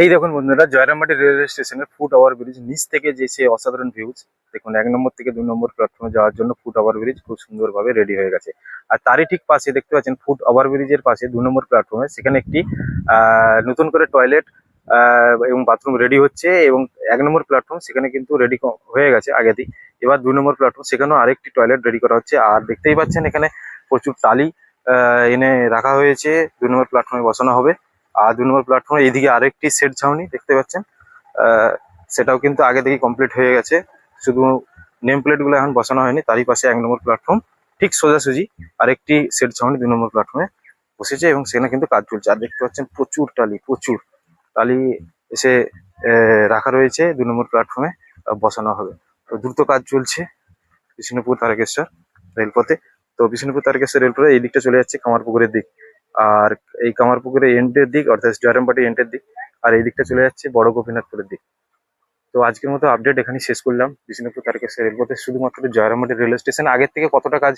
এই দেখুন বন্ধুরা, জয়রামবাটি রেলওয়ে স্টেশনের ফুট ওভার ব্রিজ নিচ থেকে যে সে অসাধারণ ভিউজ দেখুন। 1 নম্বর থেকে 2 নম্বর প্ল্যাটফর্মে যাওয়ার জন্য ফুট ওভার ব্রিজ খুব সুন্দরভাবে রেডি হয়ে গেছে। আর তারই ঠিক পাশে দেখতে পাচ্ছেন, ফুট ওভার ব্রিজের পাশে 2 নম্বর প্ল্যাটফর্মে সেখানে একটি নতুন করে টয়লেট এবং বাথরুম রেডি হচ্ছে। এবং 1 নম্বর প্ল্যাটফর্ম সেখানে কিন্তু রেডি হয়ে গেছে আগেতেই। এবার 2 নম্বর প্ল্যাটফর্ম সেখানেও আরেকটি টয়লেট রেডি করা হচ্ছে। আর দেখতেই পাচ্ছেন এখানে প্রচুর টালি এনে রাখা হয়েছে, 2 নম্বর প্ল্যাটফর্মে বসানো হবে। আর 2 নম্বর প্ল্যাটফর্মে এইদিকে আরেকটি সেট ছাউনি দেখতে পাচ্ছেন, সেটাও কিন্তু আগে থেকেই কমপ্লিট হয়ে গেছে। শুধু নেম প্লেট গুলো এখন বসানো হয়নি। তারই পাশে 1 নম্বর প্ল্যাটফর্ম ঠিক সোজাসুজি আরেকটি সেট ছাউনি 2 নম্বর প্ল্যাটফর্মে বসেছে এবং সেখানে কিন্তু কাজ চলছে। আর দেখতে পাচ্ছেন প্রচুর টালি এসে রাখা রয়েছে 2 নম্বর প্ল্যাটফর্মে বসানো হবে। তো দ্রুত কাজ চলছে বিষ্ণুপুর তারকেশ্বর রেলপথে। তো বিষ্ণুপুর তারকেশ্বর রেলপথে এই দিকটা চলে যাচ্ছে কামারপুকুরের দিক। আর এই কামারপুকুরের এন্ডের দিক অর্থাৎ জয়রামবাটি এন্ডের দিক। আর এই দিকটা চলে যাচ্ছে বড় গোপীনাথপুরের দিক। তো আজকের মতো আপডেট এখানেই শেষ করলাম। বিষ্ণুপুর তারকেশ্বর রেলপথে শুধুমাত্র জয়রামবাটি রেলওয়ে স্টেশন আগের থেকে কতটা কাজ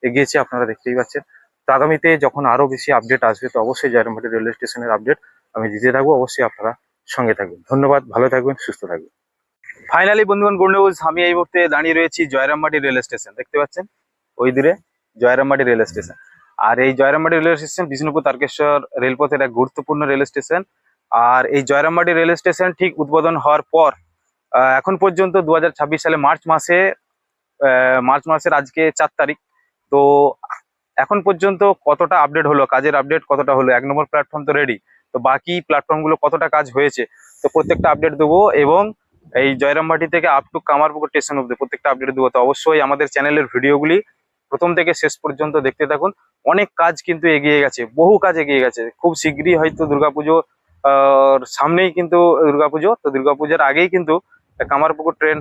এগিয়েছে আপনারা দেখতেই পাচ্ছেন। তো আগামীতে যখন আরো বেশি আপডেট আসবে, তো অবশ্যই জয়রামবাটি রেলওয়ে স্টেশনের আপডেট আমি দিতে থাকবো। অবশ্যই আপনারা সঙ্গে থাকবেন। ধন্যবাদ, ভালো থাকবেন, সুস্থ থাকবেন। ফাইনালি বন্ধুগণ, গুড নিউজ, আমি এই মুহূর্তে দাঁড়িয়ে রয়েছি জয়রামবাটি রেলওয়ে স্টেশন। দেখতে পাচ্ছেন ওই দূরে জয়রামবাটি রেলওয়ে স্টেশন। আর এই জয়রামবাটি রেলওয়ে স্টেশন বিষ্ণুপুর তারকেশ্বর রেলপথের এক গুরুত্বপূর্ণ রেলওয়ে স্টেশন। আর এই জয়রামবাটি রেলওয়ে স্টেশন ঠিক উদ্বোধন হওয়ার পর এখন পর্যন্ত 2026 সালে মার্চ মাসের আজকে 4 তারিখ। তো এখন পর্যন্ত কতটা আপডেট হলো, কাজের আপডেট কতটা হলো, 1 নম্বর প্ল্যাটফর্ম তো রেডি, তো বাকি প্ল্যাটফর্ম গুলো কতটা কাজ হয়েছে, তো প্রত্যেকটা আপডেট দেবো। এবং এই জয়রামবাটি থেকে আপ টু কামারপুকুর স্টেশন অব্দি প্রত্যেকটা আপডেট দেবো। তো অবশ্যই আমাদের চ্যানেলের ভিডিওগুলি প্রথম থেকে শেষ পর্যন্ত দেখতে থাকুন। অনেক কাজ কিন্তু এগিয়ে গেছে, বহু কাজ এগিয়ে গেছে। খুব শীঘ্রই হয়তো দুর্গাপুজো সামনেই কিন্তু দুর্গাপুজো, তো দুর্গাপূজার আগেই কিন্তু কামারপুকুর ট্রেন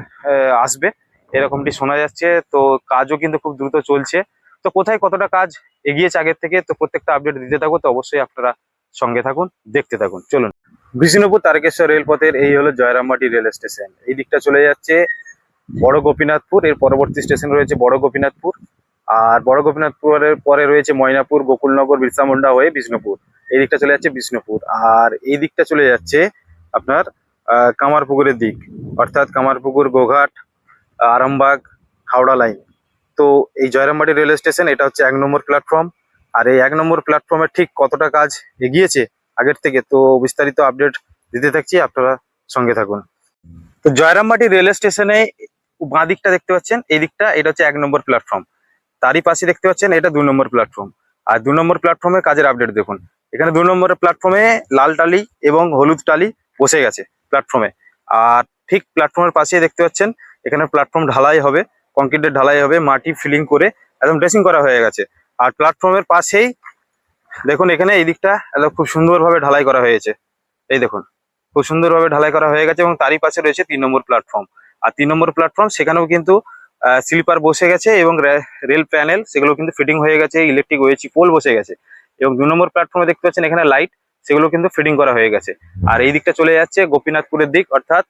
আসবে এরকমটি শোনা যাচ্ছে। তো কাজও কিন্তু খুব দ্রুত চলছে। তো কোথায় কতটা কাজ এগিয়েছে আগের থেকে, তো প্রত্যেকটা আপডেট দিতে থাকবো। তো অবশ্যই আপনারা সঙ্গে থাকুন, দেখতে থাকুন। চলুন, বিষ্ণুপুর তারকেশ্বর রেলপথের এই হলো জয়রামবাটি রেল স্টেশন। এই দিকটা চলে যাচ্ছে বড় গোপীনাথপুর, এর পরবর্তী স্টেশন রয়েছে বড় গোপীনাথপুর। আর বড় গোপীনাথপুরের পরে রয়েছে ময়নাপুর, গোকুলনগর, বিরসা মুন্ডা হয়ে বিষ্ণুপুর। এই দিকটা চলে যাচ্ছে বিষ্ণুপুর। আর এই দিকটা চলে যাচ্ছে আপনার কামারপুকুরের দিক, অর্থাৎ কামারপুকুর, গোঘাট, আরামবাগ, হাওড়া লাইন। তো এই জয়রামবাটি রেলওয়ে স্টেশন এটা হচ্ছে 1 নম্বর প্ল্যাটফর্ম। আর এই 1 নম্বর প্ল্যাটফর্মে ঠিক কতটা কাজ এগিয়েছে আগের থেকে, তো বিস্তারিত আপডেট দিতে থাকছি, আপনারা সঙ্গে থাকুন। তো জয়রামবাটি রেলওয়ে স্টেশনে বাঁ দিকটা দেখতে পাচ্ছেন, এই দিকটা এটা হচ্ছে 1 নম্বর প্ল্যাটফর্ম। তারই পাশে দেখতে পাচ্ছেন এটা 2 নম্বর প্ল্যাটফর্ম। আর 2 নম্বর প্ল্যাটফর্মে কাজের আপডেট দেখুন। এখানে 2 নম্বর প্ল্যাটফর্মে লাল টালি এবং হলুদ টালি বসে গেছে প্ল্যাটফর্মে। আর ঠিক প্ল্যাটফর্মের পাশে দেখতে পাচ্ছেন এখানে প্ল্যাটফর্ম ঢালাই হবে, কংক্রিটের ঢালাই হবে, মাটি ফিলিং করে একদম ড্রেসিং করা হয়ে গেছে। আর প্ল্যাটফর্মের পাশেই দেখুন, এখানে এই দিকটা একদম খুব সুন্দরভাবে ঢালাই করা হয়েছে। এই দেখুন, খুব সুন্দরভাবে ঢালাই করা হয়ে গেছে। এবং তারই পাশে রয়েছে 3 নম্বর প্ল্যাটফর্ম। আর 3 নম্বর প্ল্যাটফর্ম সেখানেও কিন্তু স্লিপার বসে গেছে এবং রেল প্যানেল সেগুলো কিন্তু ফিটিং হয়ে গেছে, ইলেকট্রিক ওয়েচি পোল বসে গেছে। এবং 2 নম্বর প্ল্যাটফর্মে দেখতে পাচ্ছেন এখানে লাইট, সেগুলো কিন্তু ফিটিং করা হয়ে গেছে। আর এই দিকটা চলে যাচ্ছে গোপীনাথপুরের দিক, অর্থাৎ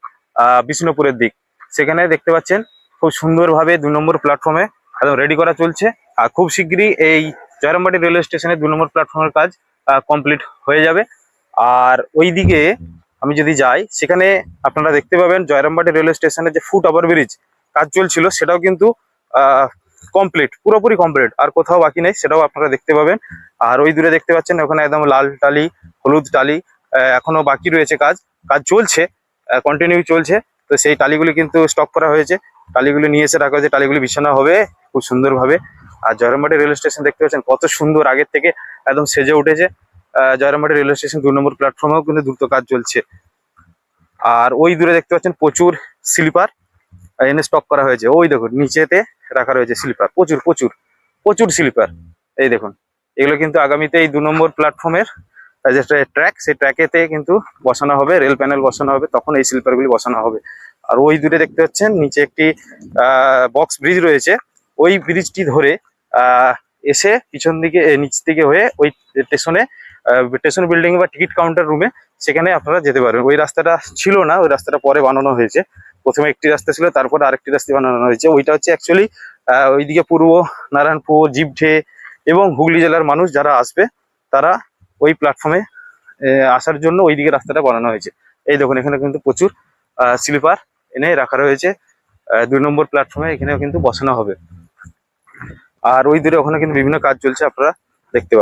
বিষ্ণুপুরের দিক। সেখানে দেখতে পাচ্ছেন খুব সুন্দরভাবে 2 নম্বর প্ল্যাটফর্মে একদম রেডি করা চলছে। আর খুব শীঘ্রই এই জয়রামবাটি রেলওয়ে স্টেশনে 2 নম্বর প্ল্যাটফর্মের কাজ কমপ্লিট হয়ে যাবে। আর ওই দিকে আমি যদি যাই, সেখানে আপনারা দেখতে পাবেন জয়রামবাটি রেলওয়ে স্টেশনে যে ফুট ওভার ব্রিজ কাজ চলছিল সেটাও কিন্তু কমপ্লিট, পুরোপুরি কমপ্লিট, আর কোথাও বাকি নেই, সেটাও আপনারা দেখতে পাবেন। আর ওই দূরে দেখতে পাচ্ছেন ওখানে একদম লাল টালি, হলুদ টালি এখনো বাকি রয়েছে, কাজ কাজ চলছে, কন্টিনিউ চলছে। তো সেই টালিগুলি কিন্তু স্টক করা হয়েছে, টালিগুলি নিয়ে এসে রাখা হয়েছে, টালিগুলি বিছানো হবে খুব সুন্দরভাবে। আর জয়রামবাটি রেলওয়ে স্টেশন দেখতে পাচ্ছেন কত সুন্দর আগের থেকে একদম সেজে উঠেছে। জয়রামবাটি রেলওয়ে স্টেশন 2 নম্বর প্ল্যাটফর্মেও কিন্তু দ্রুত কাজ চলছে। আর ওই দূরে দেখতে পাচ্ছেন প্রচুর স্লিপার এনে স্টক করা হয়েছে। ওই দেখুন নিচেতে রাখা রয়েছে স্লিপার, প্রচুর প্রচুর প্রচুর স্লিপার। এই দেখুন, এগুলো কিন্তু আগামীতে এই 2 নম্বর প্ল্যাটফর্মের যে ট্র্যাক, সেই ট্র্যাকেতে কিন্তু বসানো হবে, রেল প্যানেল বসানো হবে, তখন এই স্লিপারগুলি বসানো হবে। আর ওই দূরে দেখতে পাচ্ছেন নিচে একটি বক্স ব্রিজ রয়েছে। ওই ব্রিজটি ধরে এসে পিছন দিকে নিচ দিকে হয়ে ওই স্টেশনে, স্টেশন বিল্ডিং বা টিকিট কাউন্টার রুমে, সেখানে আপনারা যেতে পারবেন। ওই রাস্তাটা ছিল না, ওই রাস্তাটা পরে বানানো হয়েছে। প্রথমে একটি রাস্তা ছিল, তারপরে আরেকটি রাস্তা বানানো হয়েছে। ওইটা হচ্ছে অ্যাকচুয়ালি ওইদিকে পূর্ব নারায়ণপুর, জিভঠে এবং হুগলি জেলার মানুষ যারা আসবে, তারা ওই প্ল্যাটফর্মে আসার জন্য ওইদিকে রাস্তাটা বানানো হয়েছে। এই দেখুন এখানে কিন্তু প্রচুর স্লিপার এনে রাখা রয়েছে 2 নম্বর প্ল্যাটফর্মে, এখানেও কিন্তু বসানো হবে। আর ওই দূরে ওখানে কিন্তু বিভিন্ন কাজ চলছে, আপনারা দেখতে পাবেন।